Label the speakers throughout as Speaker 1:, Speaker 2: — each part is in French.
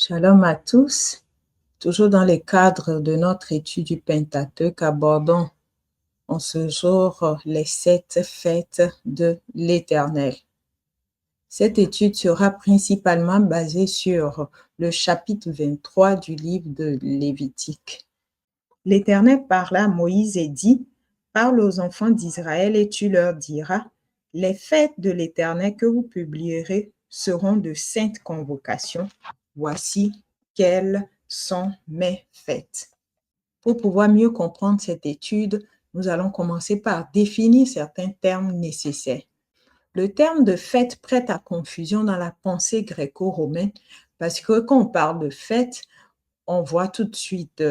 Speaker 1: Shalom à tous. Toujours dans le cadre de notre étude du Pentateuque, abordons en ce jour les 7 fêtes de l'Éternel. Cette étude sera principalement basée sur le chapitre 23 du livre de Lévitique. L'Éternel parla à Moïse et dit: « Parle aux enfants d'Israël et tu leur diras: les fêtes de l'Éternel que vous publierez seront de saintes convocations. Voici quelles sont mes fêtes. » Pour pouvoir mieux comprendre cette étude, nous allons commencer par définir certains termes nécessaires. Le terme de fête prête à confusion dans la pensée gréco-romaine parce que quand on parle de fête, on voit tout de suite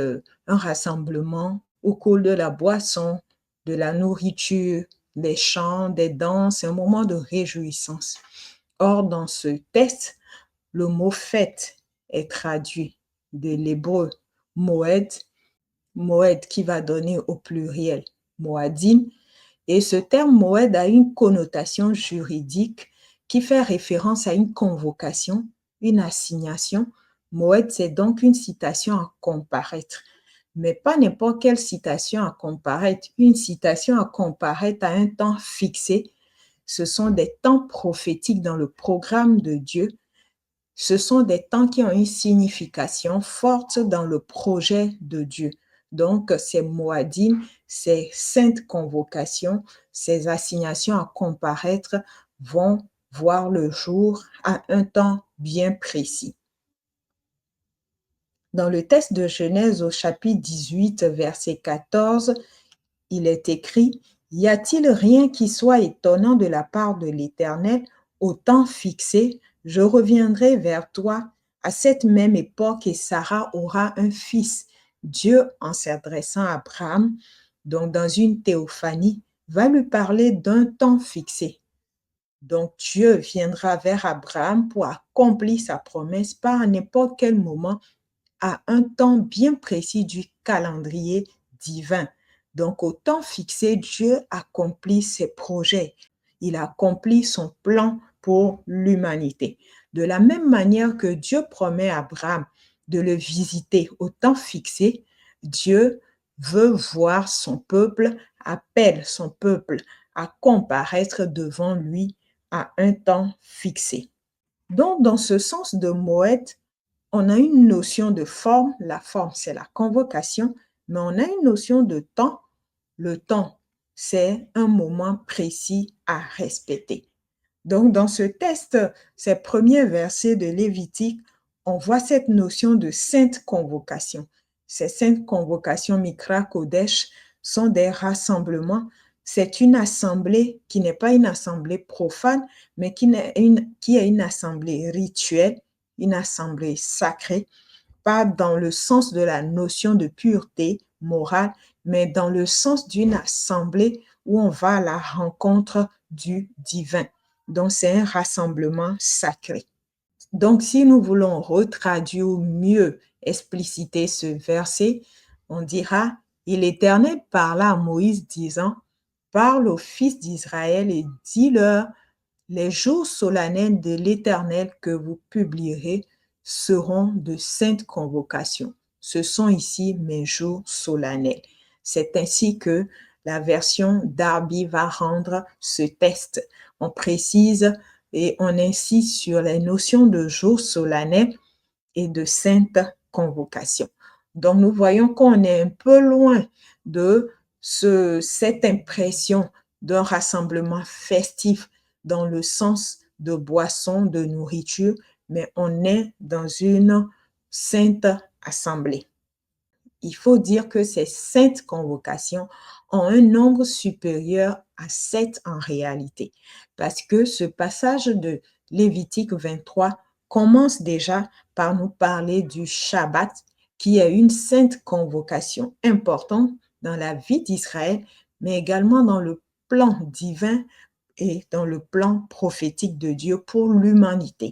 Speaker 1: un rassemblement au cours de la boisson, de la nourriture, des chants, des danses, un moment de réjouissance. Or, dans ce texte, le mot fête est traduit de l'hébreu moed, moed qui va donner au pluriel moadim, et ce terme moed a une connotation juridique qui fait référence à une convocation, une assignation. Moed, c'est donc une citation à comparaître, mais pas n'importe quelle citation à comparaître, une citation à comparaître à un temps fixé. Ce sont des temps prophétiques dans le programme de Dieu. Ce sont des temps qui ont une signification forte dans le projet de Dieu. Donc, ces moadim, ces saintes convocations, ces assignations à comparaître vont voir le jour à un temps bien précis. Dans le texte de Genèse au chapitre 18, verset 14, il est écrit: « Y a-t-il rien qui soit étonnant de la part de l'Éternel au temps fixé? Je reviendrai vers toi à cette même époque et Sarah aura un fils. » Dieu, en s'adressant à Abraham, donc dans une théophanie, va lui parler d'un temps fixé. Donc Dieu viendra vers Abraham pour accomplir sa promesse par n'importe quel moment à un temps bien précis du calendrier divin. Donc, au temps fixé, Dieu accomplit ses projets. Il accomplit son plan pour l'humanité. De la même manière que Dieu promet à Abraham de le visiter au temps fixé, Dieu veut voir son peuple, appelle son peuple à comparaître devant lui à un temps fixé. Donc, dans ce sens de Moed, on a une notion de forme. La forme, c'est la convocation, mais on a une notion de temps. Le temps, c'est un moment précis à respecter. Donc, dans ce texte, ces premiers versets de Lévitique, on voit cette notion de sainte convocation. Ces saintes convocations, Mikra Kodesh, sont des rassemblements. C'est une assemblée qui n'est pas une assemblée profane, mais qui est une assemblée rituelle, une assemblée sacrée, pas dans le sens de la notion de pureté morale, mais dans le sens d'une assemblée où on va à la rencontre du divin. Donc, c'est un rassemblement sacré. Donc, si nous voulons retraduire ou mieux expliciter ce verset, on dira: « Et l'Éternel parla à Moïse disant: parle aux fils d'Israël et dis-leur: les jours solennels de l'Éternel que vous publierez seront de saintes convocations. » Ce sont ici mes jours solennels. C'est ainsi que la version Darby va rendre ce texte. On précise et on insiste sur les notions de jours solennels et de saintes convocations. Donc, nous voyons qu'on est un peu loin de cette impression d'un rassemblement festif dans le sens de boisson, de nourriture, mais on est dans une sainte assemblée. Il faut dire que ces saintes convocations ont un nombre supérieur à 7 en réalité, parce que ce passage de Lévitique 23 commence déjà par nous parler du Shabbat, qui est une sainte convocation importante dans la vie d'Israël, mais également dans le plan divin et dans le plan prophétique de Dieu pour l'humanité.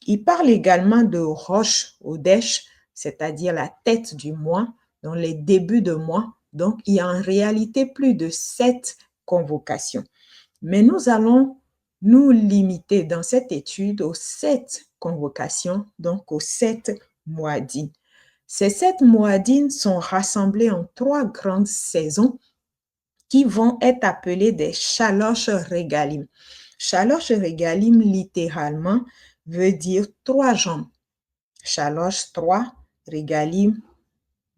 Speaker 1: Il parle également de Rosh Hodesh, c'est-à-dire la tête du mois, dans les débuts de mois. Donc, il y a en réalité plus de 7 convocations. Mais nous allons nous limiter dans cette étude aux 7 convocation, donc aux 7 moadines. Ces 7 moadines sont rassemblées en 3 grandes saisons qui vont être appelées des Shalosh Regalim. Shalosh Regalim, littéralement, veut dire 3 jambes. Shalosh, 3, Regalim,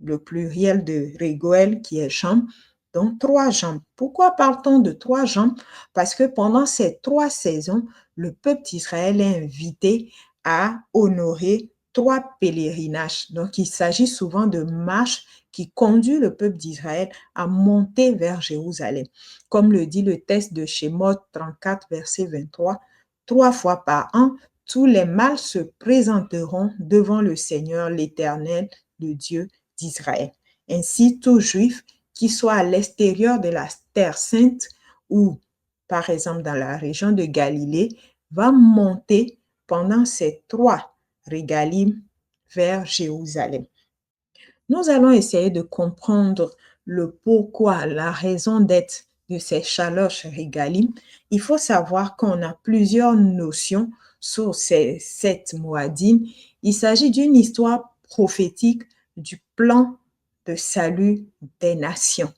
Speaker 1: le pluriel de Regoel qui est jambe, donc 3 jambes. Pourquoi parle-t-on de 3 jambes? Parce que pendant ces 3 saisons, le peuple d'Israël est invité à honorer 3 pèlerinages. Donc, il s'agit souvent de marches qui conduisent le peuple d'Israël à monter vers Jérusalem. Comme le dit le texte de Shemot 34, verset 23, 3 fois par an, tous les mâles se présenteront devant le Seigneur l'Éternel, le Dieu d'Israël. Ainsi, tout juif qui soit à l'extérieur de la terre sainte ou, par exemple, dans la région de Galilée, va monter pendant ces 3 régalim vers Jérusalem. Nous allons essayer de comprendre le pourquoi, la raison d'être de ces Shalosh Regalim. Il faut savoir qu'on a plusieurs notions sur ces 7 moadim. Il s'agit d'une histoire prophétique du plan de salut des nations.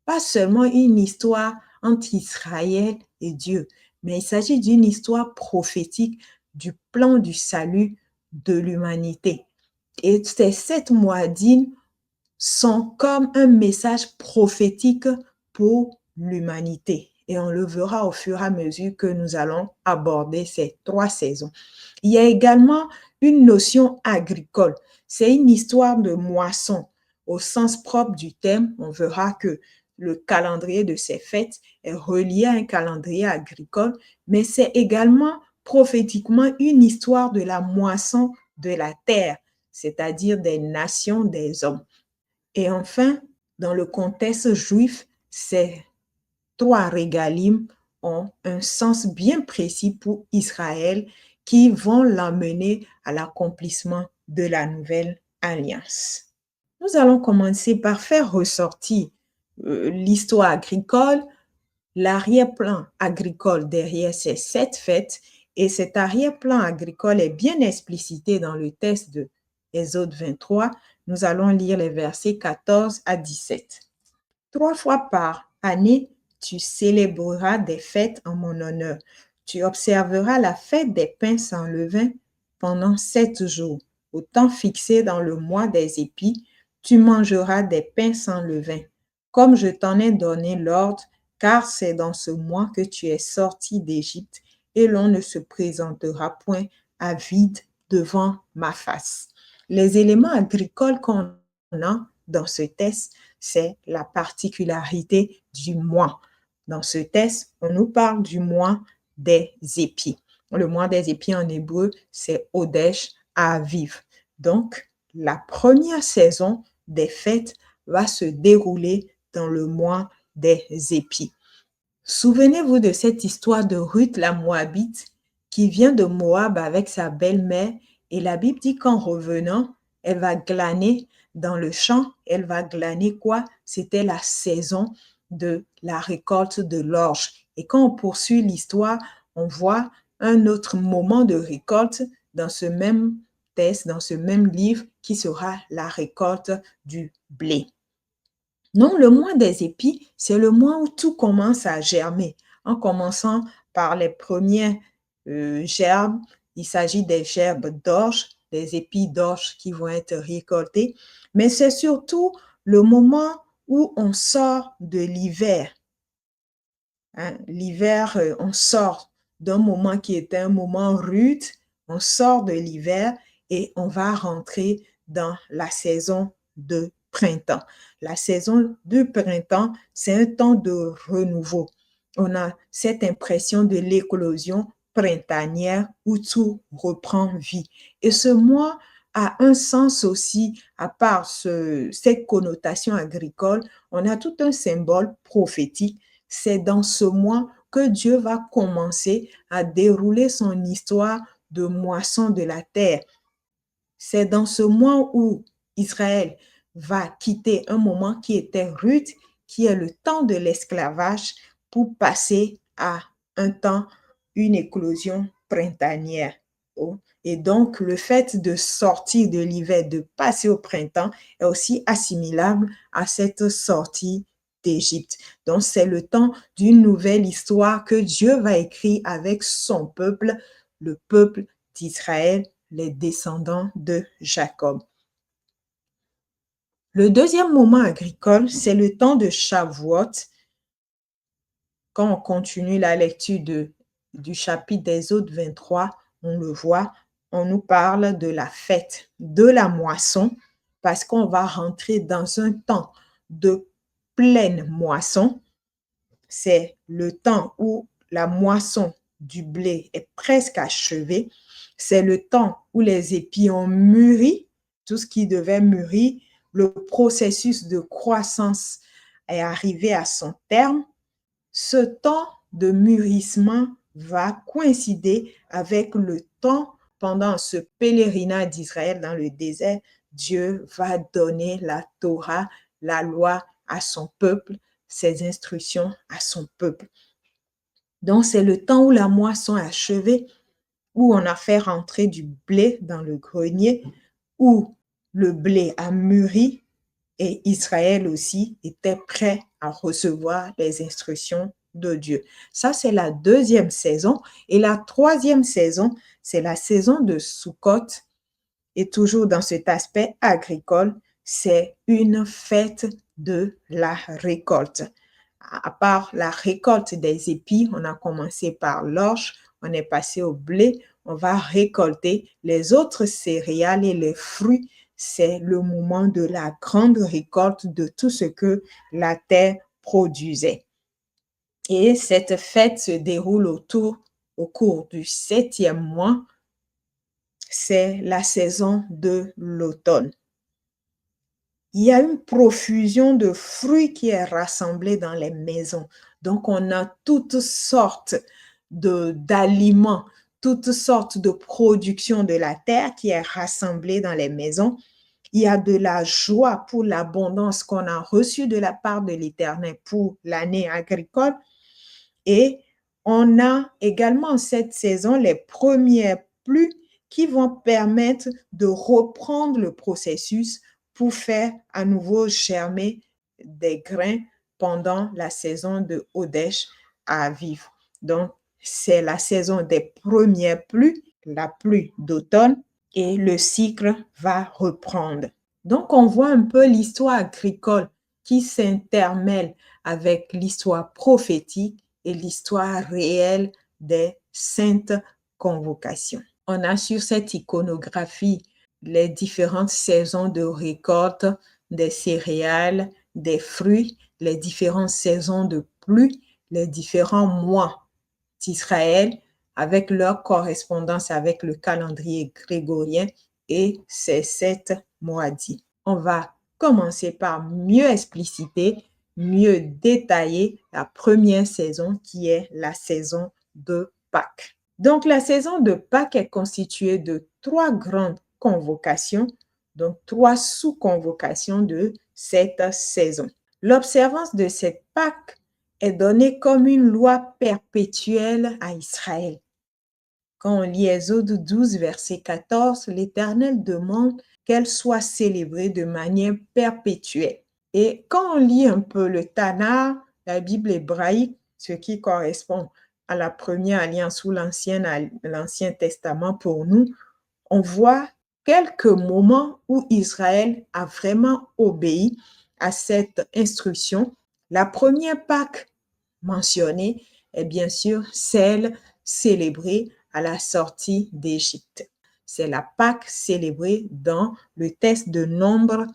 Speaker 1: Pas seulement une histoire entre Israël et Dieu, mais il s'agit d'une histoire prophétique du plan du salut de l'humanité. Et ces 7 moadines sont comme un message prophétique pour l'humanité. Et on le verra au fur et à mesure que nous allons aborder ces 3 saisons. Il y a également une notion agricole. C'est une histoire de moisson. Au sens propre du terme, on verra que le calendrier de ces fêtes est relié à un calendrier agricole, mais c'est également prophétiquement une histoire de la moisson de la terre, c'est-à-dire des nations, des hommes. Et enfin, dans le contexte juif, ces 3 régalim ont un sens bien précis pour Israël qui vont l'amener à l'accomplissement de la nouvelle alliance. Nous allons commencer par faire ressortir l'histoire agricole, l'arrière-plan agricole derrière ces 7 fêtes, et cet arrière-plan agricole est bien explicité dans le texte de Exode 23. Nous allons lire les versets 14 à 17. 3 fois par année, tu célébreras des fêtes en mon honneur. Tu observeras la fête des pains sans levain pendant 7 jours. Au temps fixé dans le mois des épis, tu mangeras des pains sans levain, comme je t'en ai donné l'ordre, car c'est dans ce mois que tu es sorti d'Égypte, et l'on ne se présentera point à vide devant ma face. Les éléments agricoles qu'on a dans ce texte, c'est la particularité du mois. Dans ce texte, on nous parle du mois des épis. Le mois des épis en hébreu, c'est Odesh Aviv. Donc, la première saison des fêtes va se dérouler dans le mois des épis. Souvenez-vous de cette histoire de Ruth la Moabite qui vient de Moab avec sa belle-mère, et la Bible dit qu'en revenant, elle va glaner dans le champ. Elle va glaner quoi? C'était la saison de la récolte de l'orge. Et quand on poursuit l'histoire, on voit un autre moment de récolte dans ce même texte, dans ce même livre, qui sera la récolte du blé. Non, le mois des épis, c'est le mois où tout commence à germer. En commençant par les premières gerbes, il s'agit des gerbes d'orge, des épis d'orge qui vont être récoltés, mais c'est surtout le moment où on sort de l'hiver. Hein, l'hiver, on sort d'un moment qui était un moment rude, on sort de l'hiver et on va rentrer dans la saison de printemps. La saison du printemps, c'est un temps de renouveau. On a cette impression de l'éclosion printanière où tout reprend vie. Et ce mois a un sens aussi, à part cette connotation agricole, on a tout un symbole prophétique. C'est dans ce mois que Dieu va commencer à dérouler son histoire de moisson de la terre. C'est dans ce mois où Israël va quitter un moment qui était rude, qui est le temps de l'esclavage, pour passer à un temps, une éclosion printanière. Et donc, le fait de sortir de l'hiver, de passer au printemps, est aussi assimilable à cette sortie d'Égypte. Donc, c'est le temps d'une nouvelle histoire que Dieu va écrire avec son peuple, le peuple d'Israël, les descendants de Jacob. Le deuxième moment agricole, c'est le temps de Shavuot. Quand on continue la lecture du chapitre d'Exode 23, on le voit, on nous parle de la fête de la moisson parce qu'on va rentrer dans un temps de pleine moisson. C'est le temps où la moisson du blé est presque achevée. C'est le temps où les épis ont mûri, tout ce qui devait mûrir. Le processus de croissance est arrivé à son terme. Ce temps de mûrissement va coïncider avec le temps pendant ce pèlerinage d'Israël dans le désert. Dieu va donner la Torah, la loi à son peuple, ses instructions à son peuple. Donc, c'est le temps où la moisson est achevée, où on a fait rentrer du blé dans le grenier, où le blé a mûri et Israël aussi était prêt à recevoir les instructions de Dieu. Ça, c'est la deuxième saison. Et la troisième saison, c'est la saison de Sukkot. Et toujours dans cet aspect agricole, c'est une fête de la récolte. À part la récolte des épis, on a commencé par l'orge, on est passé au blé, on va récolter les autres céréales et les fruits. C'est le moment de la grande récolte de tout ce que la terre produisait. Et cette fête se déroule au cours du 7e mois. C'est la saison de l'automne. Il y a une profusion de fruits qui est rassemblée dans les maisons. Donc, on a toutes sortes d'aliments, toutes sortes de productions de la terre qui est rassemblée dans les maisons. Il y a de la joie pour l'abondance qu'on a reçue de la part de l'Éternel pour l'année agricole. Et on a également cette saison les premières pluies qui vont permettre de reprendre le processus pour faire à nouveau germer des grains pendant la saison de Hodesh à Aviv. Donc, c'est la saison des premières pluies, la pluie d'automne, et le cycle va reprendre. Donc, on voit un peu l'histoire agricole qui s'intermêle avec l'histoire prophétique et l'histoire réelle des saintes convocations. On a sur cette iconographie les différentes saisons de récolte des céréales, des fruits, les différentes saisons de pluie, les différents mois d'Israël avec leur correspondance avec le calendrier grégorien et ces 7 mois-dits. On va commencer par mieux expliciter, mieux détailler la première saison qui est la saison de Pâques. Donc, la saison de Pâques est constituée de 3 grandes convocations, donc 3 sous-convocations de cette saison. L'observance de cette Pâques est donnée comme une loi perpétuelle à Israël. Quand on lit Exode 12, verset 14, l'Éternel demande qu'elle soit célébrée de manière perpétuelle. Et quand on lit un peu le Tanakh, la Bible hébraïque, ce qui correspond à la première alliance ou l'Ancien Testament pour nous, on voit quelques moments où Israël a vraiment obéi à cette instruction. La première Pâque mentionnée est bien sûr celle célébrée à la sortie d'Égypte. C'est la Pâque célébrée dans le texte de Nombre,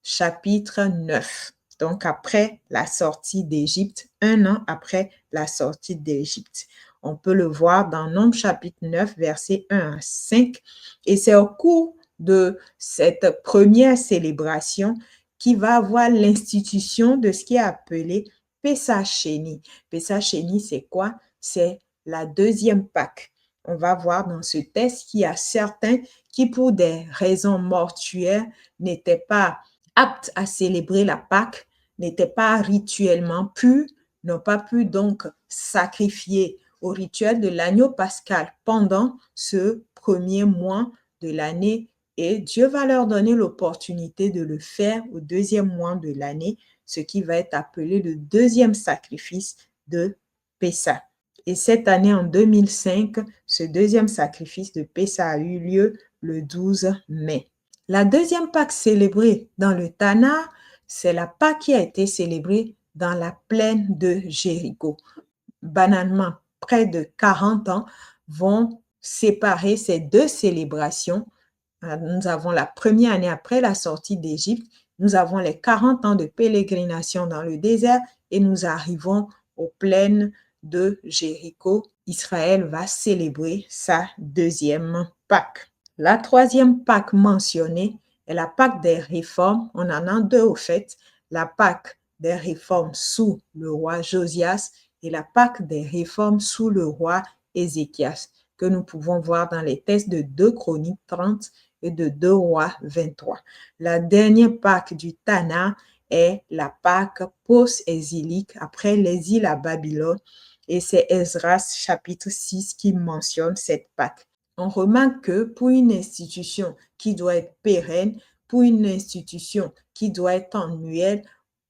Speaker 1: chapitre 9. Donc, après la sortie d'Égypte, 1 an après la sortie d'Égypte. On peut le voir dans Nombre, chapitre 9, versets 1 à 5. Et c'est au cours de cette première célébration qui va avoir l'institution de ce qui est appelé Pessah Sheni. Pessah Sheni, c'est quoi? C'est la deuxième Pâque. On va voir dans ce texte qu'il y a certains qui, pour des raisons mortuaires, n'étaient pas aptes à célébrer la Pâque, n'étaient pas rituellement purs, n'ont pas pu donc sacrifier au rituel de l'agneau pascal pendant ce premier mois de l'année et Dieu va leur donner l'opportunité de le faire au deuxième mois de l'année, ce qui va être appelé le deuxième sacrifice de Pessah. Et cette année, en 2005, ce deuxième sacrifice de Pessah a eu lieu le 12 mai. La deuxième Pâque célébrée dans le Tanakh, c'est la Pâque qui a été célébrée dans la plaine de Jéricho. Banalement, près de 40 ans vont séparer ces deux célébrations. Nous avons la première année après la sortie d'Égypte, nous avons les 40 ans de pélégrination dans le désert et nous arrivons aux plaines de Jéricho. Israël va célébrer sa deuxième Pâque. La troisième Pâque mentionnée est la Pâque des réformes. On en a deux au fait. La Pâque des réformes sous le roi Josias et la Pâque des réformes sous le roi Ézéchias, que nous pouvons voir dans les textes de 2 Chroniques 30 et de 2 Rois 23. La dernière Pâque du Tanakh est la Pâque post-exilique après l'exil à Babylone et c'est Esdras chapitre 6 qui mentionne cette Pâque. On remarque que pour une institution qui doit être pérenne, pour une institution qui doit être annuelle,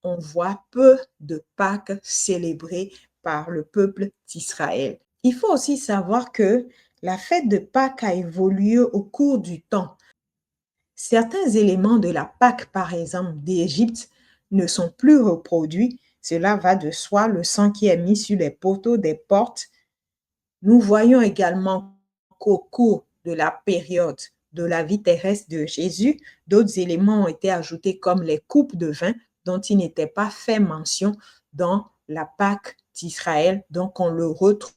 Speaker 1: on voit peu de Pâques célébrées par le peuple d'Israël. Il faut aussi savoir que la fête de Pâques a évolué au cours du temps. Certains éléments de la Pâque, par exemple d'Égypte, ne sont plus reproduits. Cela va de soi, le sang qui est mis sur les poteaux des portes. Nous voyons également qu'au cours de la période de la vie terrestre de Jésus, d'autres éléments ont été ajoutés comme les coupes de vin dont il n'était pas fait mention dans la Pâque d'Israël. Donc, on le retrouve,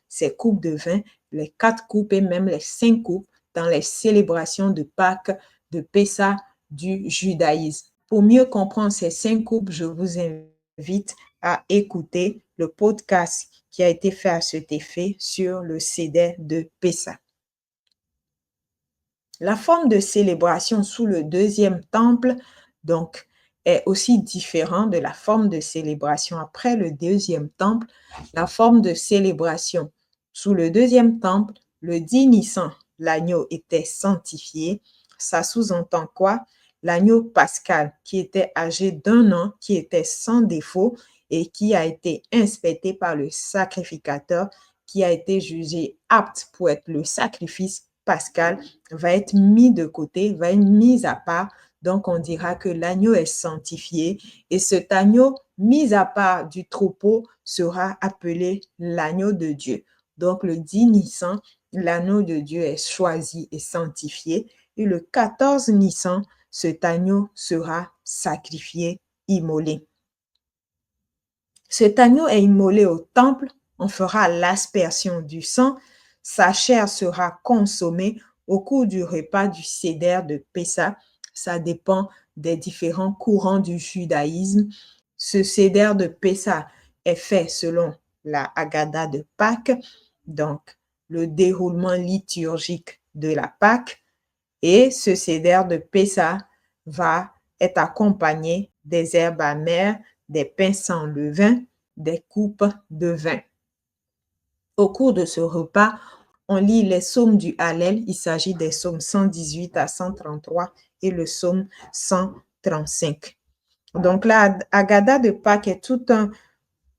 Speaker 1: ces coupes de vin, les 4 coupes et même les 5 coupes dans les célébrations de Pâques, de Pessah du judaïsme. Pour mieux comprendre ces 5 coupes, je vous invite à écouter le podcast qui a été fait à cet effet sur le Seder de Pessah. La forme de célébration sous le deuxième temple, donc, est aussi différente de la forme de célébration après le deuxième temple. La forme de célébration sous le deuxième temple, le 10 Nissan, l'agneau était sanctifié. Ça sous-entend quoi? L'agneau pascal qui était âgé d'1 an, qui était sans défaut et qui a été inspecté par le sacrificateur, qui a été jugé apte pour être le sacrifice pascal, va être mis de côté, va être mis à part. Donc, on dira que l'agneau est sanctifié et cet agneau mis à part du troupeau sera appelé l'agneau de Dieu. Donc, le 10 Nissan, l'agneau de Dieu est choisi et sanctifié et le 14 Nissan, cet agneau sera sacrifié, immolé. Cet agneau est immolé au temple, on fera l'aspersion du sang, sa chair sera consommée au cours du repas du Seder de Pessah. Ça dépend des différents courants du judaïsme. Ce Seder de Pessah est fait selon la Haggadah de Pâques, donc le déroulement liturgique de la Pâque. Et ce Seder de Pessah va être accompagné des herbes amères, des pains sans levain, des coupes de vin. Au cours de ce repas, on lit les psaumes du Hallel. Il s'agit des psaumes 118 à 133 et le psaume 135. Donc la Haggadah de Pâques est tout un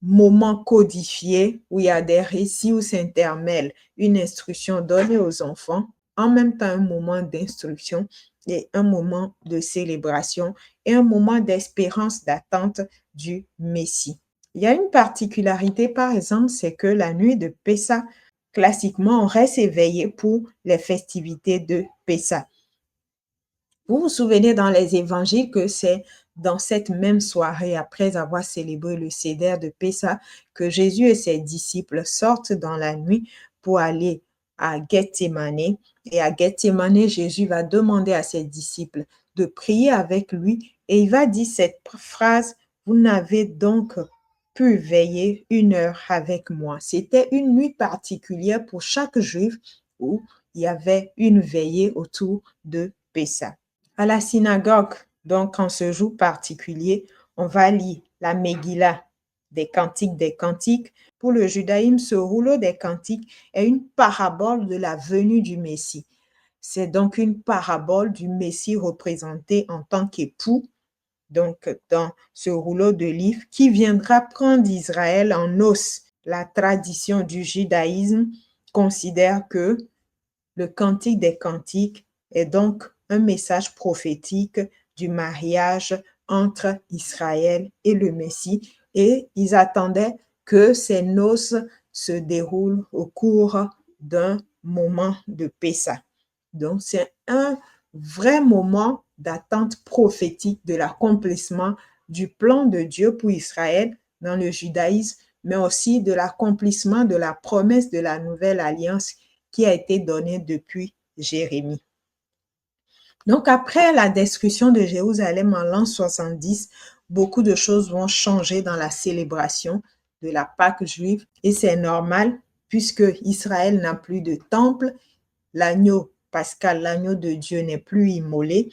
Speaker 1: moment codifié où il y a des récits où s'intermêlent une instruction donnée aux enfants, en même temps un moment d'instruction et un moment de célébration et un moment d'espérance d'attente du Messie. Il y a une particularité, par exemple, c'est que la nuit de Pessah, classiquement, on reste éveillé pour les festivités de Pessah. Vous vous souvenez dans les évangiles que c'est dans cette même soirée, après avoir célébré le Seder de Pessah, que Jésus et ses disciples sortent dans la nuit pour aller à Gethsémane. Et à Gethsémane, Jésus va demander à ses disciples de prier avec lui et il va dire cette phrase: « Vous n'avez donc pu veiller 1 heure avec moi. » C'était une nuit particulière pour chaque juif où il y avait une veillée autour de Pessah. À la synagogue, donc en ce jour particulier, on va lire la Megillah des Cantiques des Cantiques. Pour le judaïsme, ce rouleau des Cantiques est une parabole de la venue du Messie. C'est donc une parabole du Messie représenté en tant qu'époux, donc dans ce rouleau de livre, qui viendra prendre Israël en os. La tradition du judaïsme considère que le Cantique des Cantiques est donc un message prophétique du mariage entre Israël et le Messie, et ils attendaient que ces noces se déroulent au cours d'un moment de Pessah. Donc, c'est un vrai moment d'attente prophétique de l'accomplissement du plan de Dieu pour Israël dans le judaïsme, mais aussi de l'accomplissement de la promesse de la nouvelle alliance qui a été donnée depuis Jérémie. Donc, après la destruction de Jérusalem en l'an 70, beaucoup de choses vont changer dans la célébration de la Pâque juive, et c'est normal puisque Israël n'a plus de temple, l'agneau pascal, l'agneau de Dieu n'est plus immolé,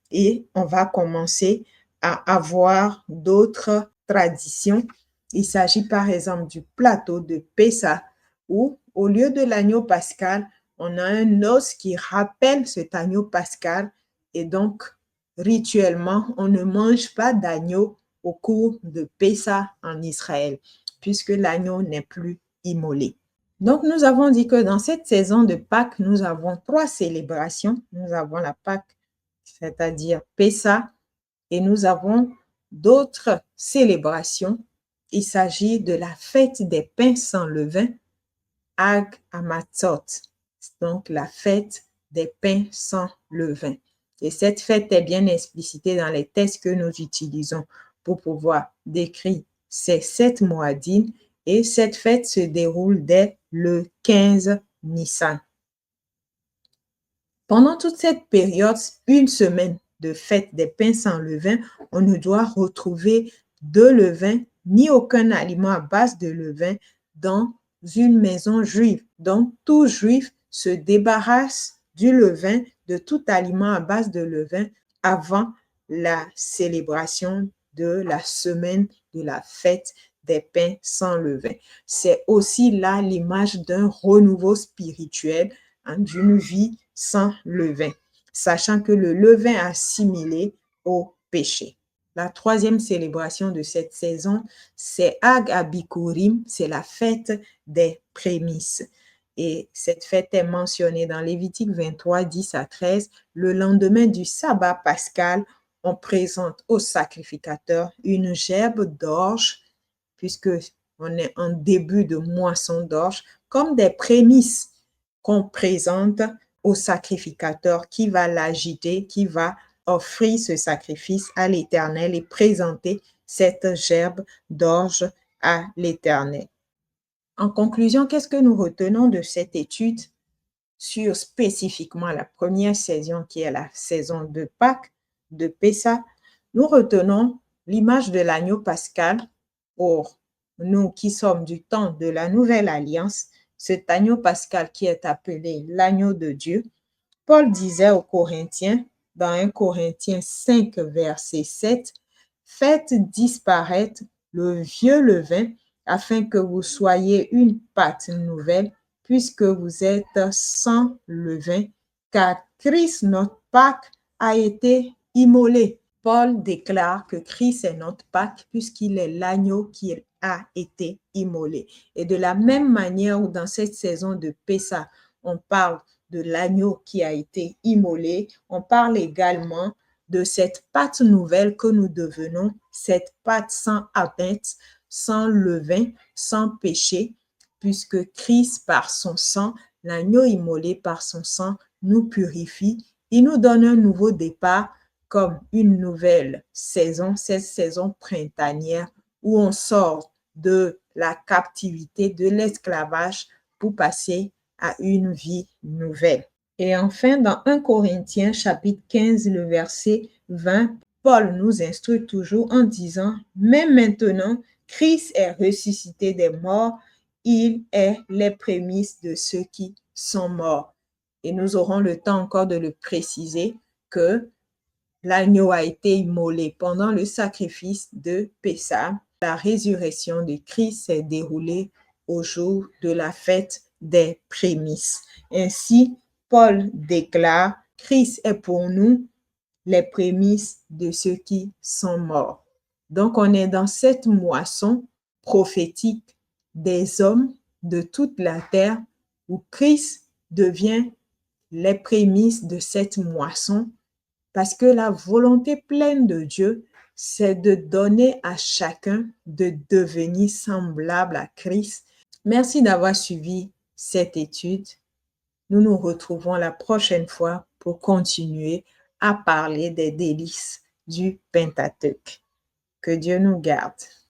Speaker 1: et on va commencer à avoir d'autres traditions. Il s'agit par exemple du plateau de Pessah, où au lieu de l'agneau pascal, on a un os qui rappelle cet agneau pascal, et donc rituellement, on ne mange pas d'agneau au cours de Pessah en Israël, puisque l'agneau n'est plus immolé. Donc, nous avons dit que dans cette saison de Pâques, nous avons 3 célébrations. Nous avons la Pâque, c'est-à-dire Pessah, et nous avons d'autres célébrations. Il s'agit de la fête des pains sans levain, Hag Hamatzot, donc la fête des pains sans levain. Et cette fête est bien explicitée dans les textes que nous utilisons pour pouvoir décrire ces 7 moadines, et cette fête se déroule dès le 15 Nissan. Pendant toute cette période, une semaine de fête des pains sans levain, on ne doit retrouver de levain ni aucun aliment à base de levain dans une maison juive. Donc, tout juif se débarrasse du levain, de tout aliment à base de levain avant la célébration de la semaine de la fête des pains sans levain. C'est aussi là l'image d'un renouveau spirituel, d'une vie sans levain, sachant que le levain assimilé au péché. La troisième célébration de cette saison, c'est Hag Abikurim, c'est la fête des prémices. Et cette fête est mentionnée dans Lévitique 23, 10 à 13. Le lendemain du sabbat pascal, on présente au sacrificateur une gerbe d'orge, puisque on est en début de moisson d'orge, comme des prémices qu'on présente au sacrificateur qui va l'agiter, qui va offrir ce sacrifice à l'Éternel et présenter cette gerbe d'orge à l'Éternel. En conclusion, qu'est-ce que nous retenons de cette étude sur spécifiquement la première saison qui est la saison de Pâques, de Pessah? Nous retenons l'image de l'agneau pascal. Or, nous qui sommes du temps de la nouvelle alliance, cet agneau pascal qui est appelé l'agneau de Dieu, Paul disait aux Corinthiens, dans 1 Corinthiens 5, verset 7, « Faites disparaître le vieux levain afin que vous soyez une pâte nouvelle, puisque vous êtes sans levain, car Christ, notre Pâque, a été immolé. » Paul déclare que Christ est notre Pâque puisqu'il est l'agneau qui a été immolé. Et de la même manière où dans cette saison de Pessah, on parle de l'agneau qui a été immolé, on parle également de cette pâte nouvelle que nous devenons, cette pâte sans atteinte, sans levain, sans péché, puisque Christ, par son sang, l'agneau immolé par son sang, nous purifie. Il nous donne un nouveau départ, comme une nouvelle saison, cette saison printanière où on sort de la captivité, de l'esclavage pour passer à une vie nouvelle. Et enfin, dans 1 Corinthiens chapitre 15, le verset 20, Paul nous instruit toujours en disant « Mais maintenant, Christ est ressuscité des morts, il est les prémices de ceux qui sont morts. » Et nous aurons le temps encore de le préciser que l'agneau a été immolé pendant le sacrifice de Pessah, La résurrection de Christ s'est déroulée au jour de la fête des prémices. Ainsi, Paul déclare, Christ est pour nous les prémices de ceux qui sont morts. Donc, on est dans cette moisson prophétique des hommes de toute la terre où Christ devient les prémices de cette moisson parce que la volonté pleine de Dieu, c'est de donner à chacun de devenir semblable à Christ. Merci d'avoir suivi cette étude. Nous nous retrouvons la prochaine fois pour continuer à parler des délices du Pentateuque. Que Dieu nous garde.